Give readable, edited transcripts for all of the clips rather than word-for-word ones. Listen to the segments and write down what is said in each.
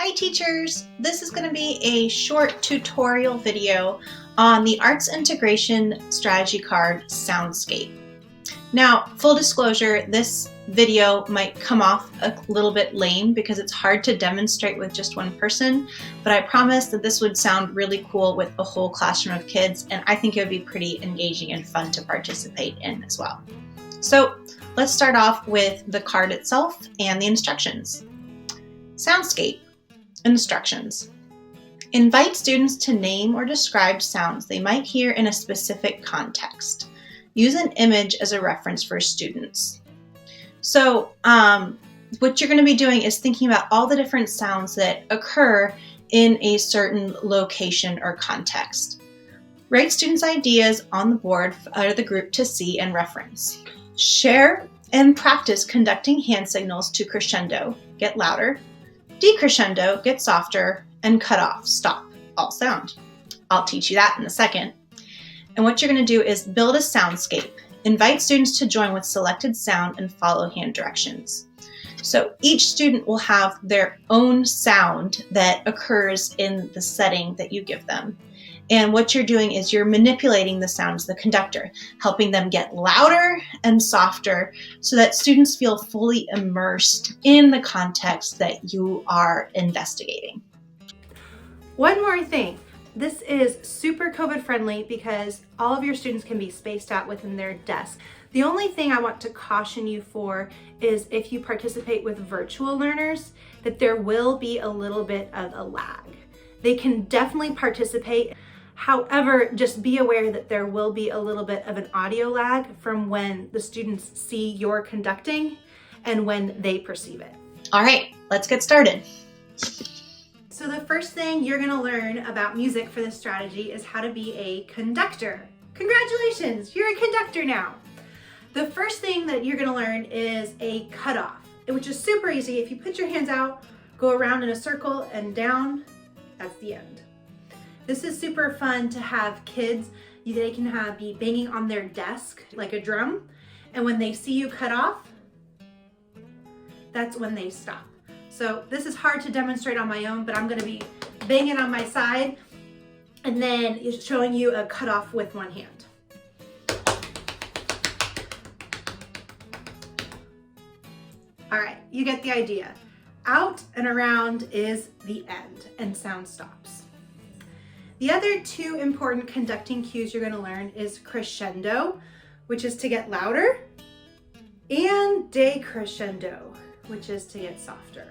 Hi teachers! This is going to be a short tutorial video on the Arts Integration Strategy card, Soundscape. Now, full disclosure, this video might come off a little bit lame because it's hard to demonstrate with just one person, but I promise that this would sound really cool with a whole classroom of kids, and I think it would be pretty engaging and fun to participate in as well. So let's start off with the card itself and the instructions. Soundscape. Instructions. Invite students to name or describe sounds they might hear in a specific context. Use an image as a reference for students. So what you're going to be doing is thinking about all the different sounds that occur in a certain location or context. Write students' ideas on the board for the group to see and reference. Share and practice conducting hand signals to crescendo, get louder, decrescendo, get softer, and cut off, stop, all sound. I'll teach you that in a second. And what you're going to do is build a soundscape. Invite students to join with selected sound and follow hand directions. So each student will have their own sound that occurs in the setting that you give them. And what you're doing is you're manipulating the sounds, the conductor, helping them get louder and softer so that students feel fully immersed in the context that you are investigating. One more thing. This is super COVID friendly because all of your students can be spaced out within their desk. The only thing I want to caution you for is if you participate with virtual learners, that there will be a little bit of a lag. They can definitely participate. However, just be aware that there will be a little bit of an audio lag from when the students see your conducting and when they perceive it. All right, let's get started. So the first thing you're going to learn about music for this strategy is how to be a conductor. Congratulations, you're a conductor now. The first thing that you're going to learn is a cutoff, which is super easy. If you put your hands out, go around in a circle and down, that's the end. This is super fun to have kids. They can be banging on their desk like a drum. And when they see you cut off, that's when they stop. So this is hard to demonstrate on my own, but I'm gonna be banging on my side and then showing you a cutoff with one hand. All right, you get the idea. Out and around is the end and sound stops. The other two important conducting cues you're going to learn is crescendo, which is to get louder, and decrescendo, which is to get softer.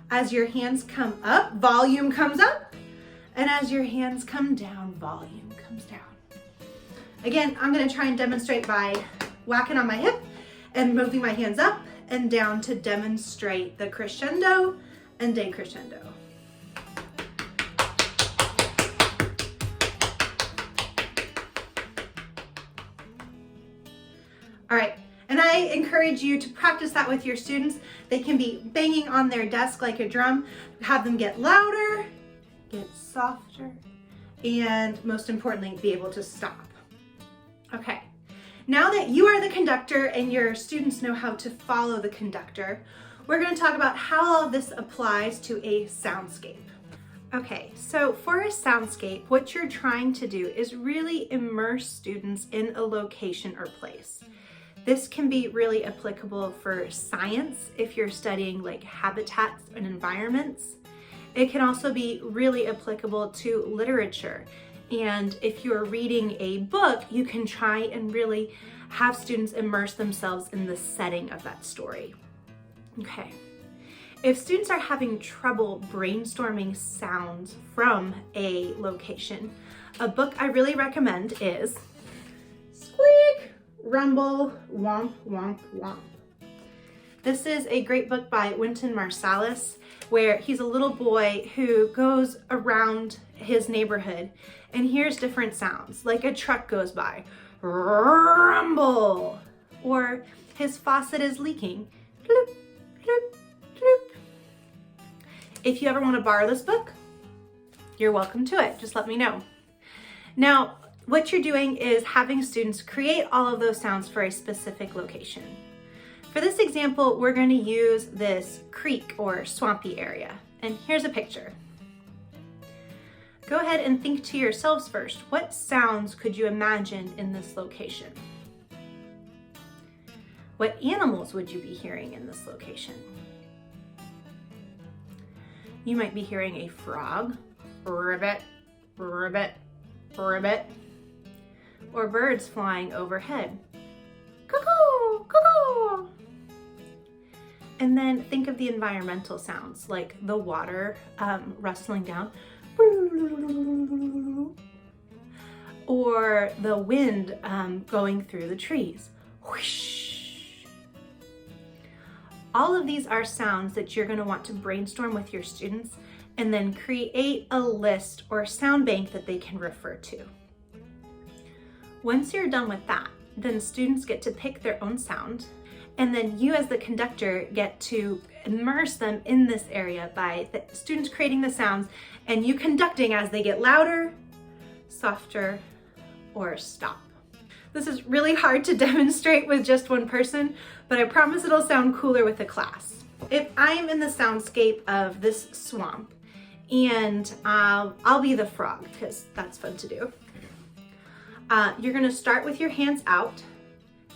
As your hands come up, volume comes up, and as your hands come down, volume comes down. Again, I'm going to try and demonstrate by whacking on my hip and moving my hands up and down to demonstrate the crescendo and decrescendo. All right, and I encourage you to practice that with your students. They can be banging on their desk like a drum, have them get louder, get softer, and most importantly, be able to stop. Okay, now that you are the conductor and your students know how to follow the conductor, we're going to talk about how all of this applies to a soundscape. Okay, so for a soundscape, what you're trying to do is really immerse students in a location or place. This can be really applicable for science if you're studying like habitats and environments. It can also be really applicable to literature. And if you're reading a book, you can try and really have students immerse themselves in the setting of that story. Okay. If students are having trouble brainstorming sounds from a location, a book I really recommend is Squeak! Rumble, Womp, Womp, Womp. This is a great book by Wynton Marsalis, where he's a little boy who goes around his neighborhood and hears different sounds, like a truck goes by, rumble, or his faucet is leaking, bloop, bloop, bloop. If you ever want to borrow this book, you're welcome to it. Just let me know. Now, what you're doing is having students create all of those sounds for a specific location. For this example, we're going to use this creek or swampy area. And here's a picture. Go ahead and think to yourselves first, what sounds could you imagine in this location? What animals would you be hearing in this location? You might be hearing a frog, ribbit, ribbit, ribbit, or birds flying overhead. Cuckoo, cuckoo. And then think of the environmental sounds like the water rustling down, or the wind going through the trees. Whoosh. All of these are sounds that you're going to want to brainstorm with your students and then create a list or sound bank that they can refer to. Once you're done with that, then students get to pick their own sound, and then you as the conductor get to immerse them in this area by the students creating the sounds and you conducting as they get louder, softer, or stop. This is really hard to demonstrate with just one person, but I promise it'll sound cooler with the class. If I'm in the soundscape of this swamp, and I'll be the frog because that's fun to do. You're gonna start with your hands out,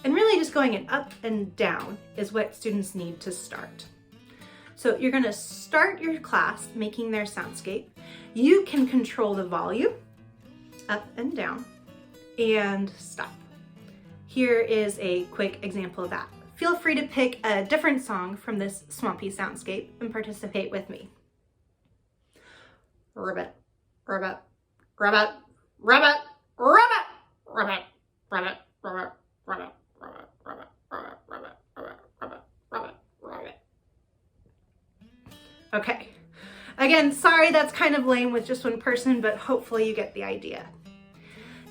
and really just going in up and down is what students need to start. So you're gonna start your class making their soundscape. You can control the volume, up and down, and stop. Here is a quick example of that. Feel free to pick a different song from this swampy soundscape and participate with me. Ribbit, ribbit, ribbit, ribbit, ribbit, ribbit, ribbit, ribbit, ribbit, ribbit, ribbit, ribbit, ribbit, ribbit, ribbit, ribbit, ribbit. Okay. Again, sorry that's kind of lame with just one person, but hopefully you get the idea.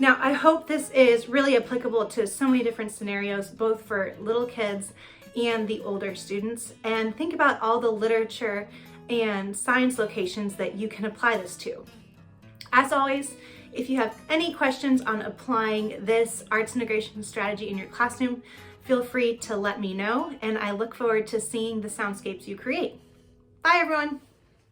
Now, I hope this is really applicable to so many different scenarios, both for little kids and the older students. And think about all the literature and science locations that you can apply this to. As always, if you have any questions on applying this arts integration strategy in your classroom, feel free to let me know, and I look forward to seeing the soundscapes you create. Bye, everyone.